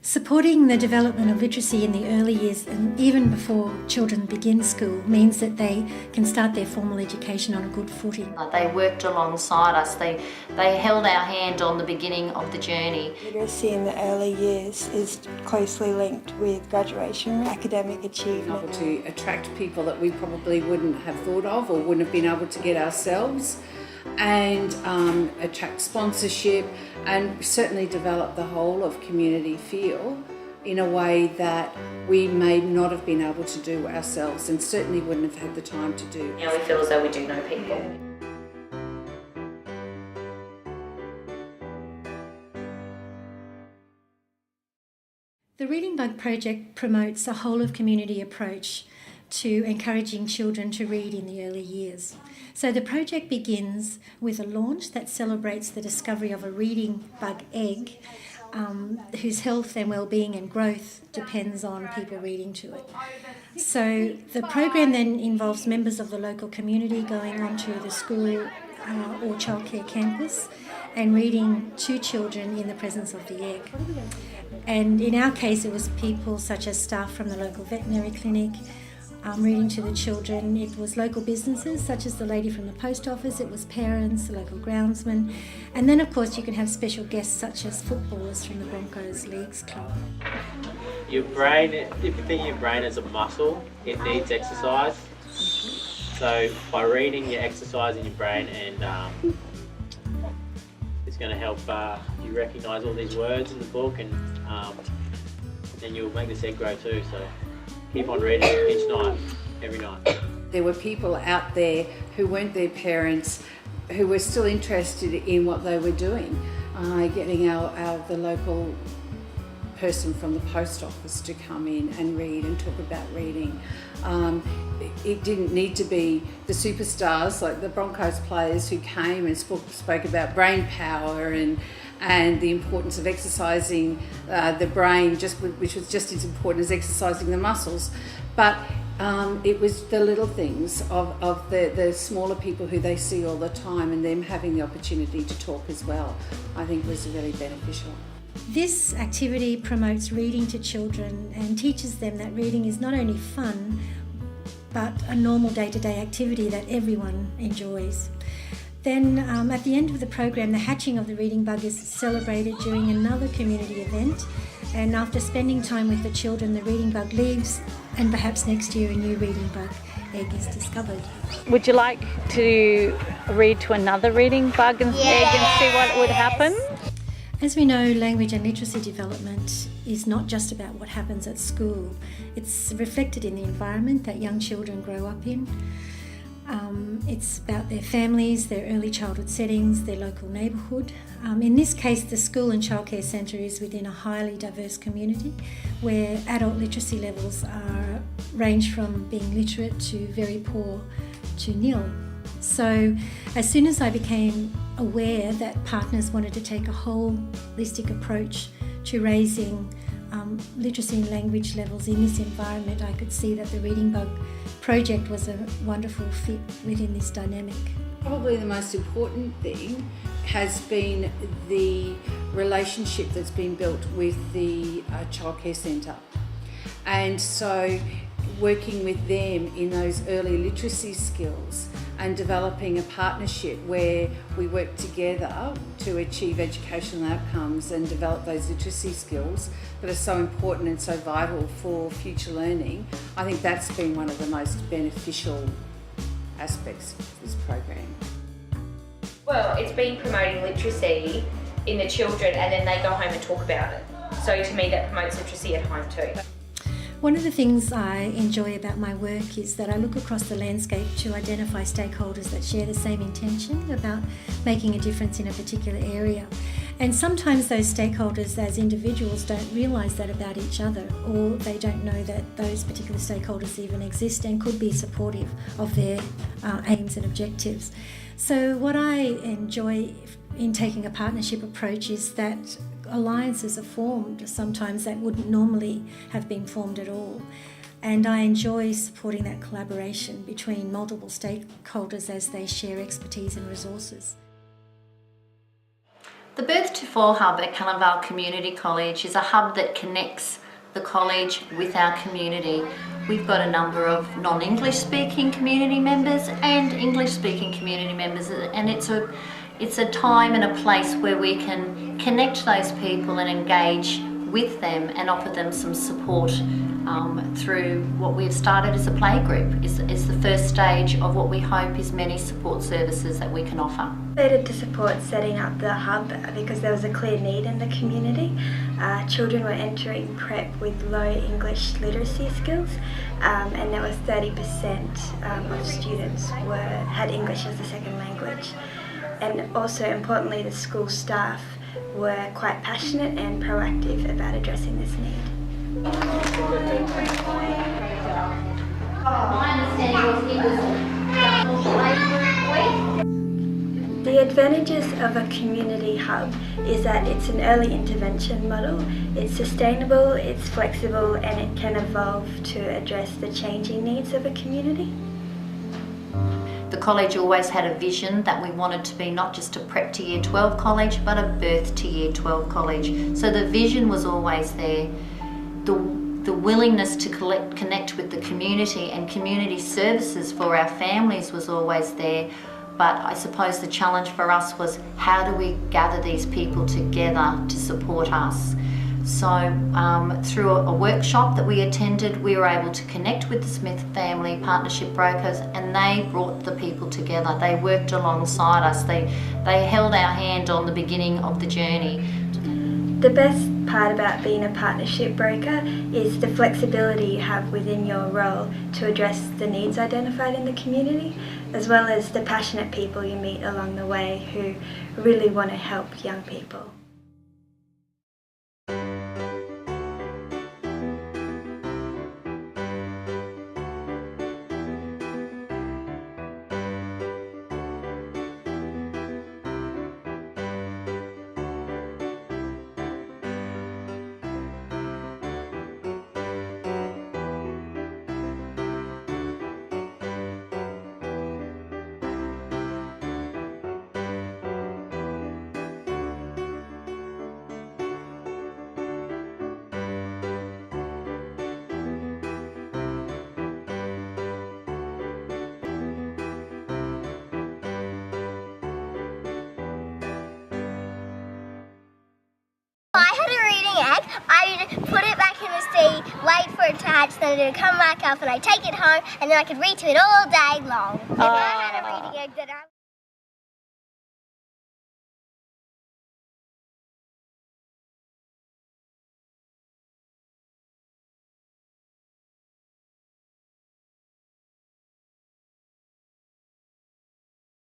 Supporting the development of literacy in the early years and even before children begin school means that they can start their formal education on a good footing. They worked alongside us, they held our hand on the beginning of the journey. Literacy in the early years is closely linked with graduation academic achievement. Able to attract people that we probably wouldn't have thought of or wouldn't have been able to get ourselves, and attract sponsorship and certainly develop the whole of community feel in a way that we may not have been able to do ourselves and certainly wouldn't have had the time to do. Now we feel as though we do know people. The Reading Bug project promotes a whole of community approach to encouraging children to read in the early years. So the project begins with a launch that celebrates the discovery of a reading bug egg whose health and well-being and growth depends on people reading to it. So the program then involves members of the local community going onto the school or childcare campus and reading to children in the presence of the egg. And in our case, it was people such as staff from the local veterinary clinic, reading to the children. It was local businesses such as the lady from the post office, it was parents, the local groundsman, and then of course you can have special guests such as footballers from the Broncos Leagues Club. Your brain, if you think your brain is a muscle, it needs exercise. So by reading, you're exercising your brain, and it's going to help you recognise all these words in the book, and then you'll make this egg grow too. So keep on reading each night, every night. There were people out there who weren't their parents who were still interested in what they were doing, getting the local person from the post office to come in and read and talk about reading. It didn't need to be the superstars like the Broncos players who came and spoke about brain power and the importance of exercising the brain, which was just as important as exercising the muscles. But it was the little things of the smaller people who they see all the time, and them having the opportunity to talk as well, I think was really beneficial. This activity promotes reading to children and teaches them that reading is not only fun, but a normal day-to-day activity that everyone enjoys. Then at the end of the program, the hatching of the reading bug is celebrated during another community event, and after spending time with the children, the reading bug leaves, and perhaps next year a new reading bug egg is discovered. Would you like to read to another reading bug and egg and see what would happen? As we know, language and literacy development is not just about what happens at school. It's reflected in the environment that young children grow up in. It's about their families, their early childhood settings, their local neighbourhood. In this case, the school and childcare centre is within a highly diverse community where adult literacy levels range from being literate to very poor to nil. So as soon as I became aware that partners wanted to take a holistic approach to raising literacy and language levels in this environment, I could see that the Reading Bug project was a wonderful fit within this dynamic. Probably the most important thing has been the relationship that's been built with the childcare centre. And so working with them in those early literacy skills and developing a partnership where we work together to achieve educational outcomes and develop those literacy skills that are so important and so vital for future learning, I think that's been one of the most beneficial aspects of this program. Well, it's been promoting literacy in the children, and then they go home and talk about it. So to me, that promotes literacy at home too. One of the things I enjoy about my work is that I look across the landscape to identify stakeholders that share the same intention about making a difference in a particular area. And sometimes those stakeholders as individuals don't realise that about each other, or they don't know that those particular stakeholders even exist and could be supportive of their aims and objectives. So what I enjoy in taking a partnership approach is that alliances are formed sometimes that wouldn't normally have been formed at all. And I enjoy supporting that collaboration between multiple stakeholders as they share expertise and resources. The Birth to Four Hub at Calamvale Community College is a hub that connects the college with our community. We've got a number of non-English speaking community members and English speaking community members, and it's a time and a place where we can connect those people and engage with them and offer them some support through what we've started as a playgroup. It's the first stage of what we hope is many support services that we can offer. Motivated to support setting up the hub because there was a clear need in the community. Children were entering prep with low English literacy skills, and there was 30% of students had English as a second language. And also importantly, the school staff were quite passionate and proactive about addressing this need. My understanding was it was a playgroup week. The advantages of a community hub is that it's an early intervention model, it's sustainable, it's flexible, and it can evolve to address the changing needs of a community. The college always had a vision that we wanted to be not just a prep to year 12 college, but a birth to year 12 college. So the vision was always there. The willingness to connect with the community and community services for our families was always there. But I suppose the challenge for us was, how do we gather these people together to support us? So through a workshop that we attended, we were able to connect with the Smith family partnership brokers, and they brought the people together. They worked alongside us. They held our hand on the beginning of the journey. The best part about being a partnership broker is the flexibility you have within your role to address the needs identified in the community, as well as the passionate people you meet along the way who really want to help young people. I had a reading egg, I put it back in the sea, wait for it to hatch, then it would come back up and I take it home and then I could read to it all day long. And I had a reading egg that I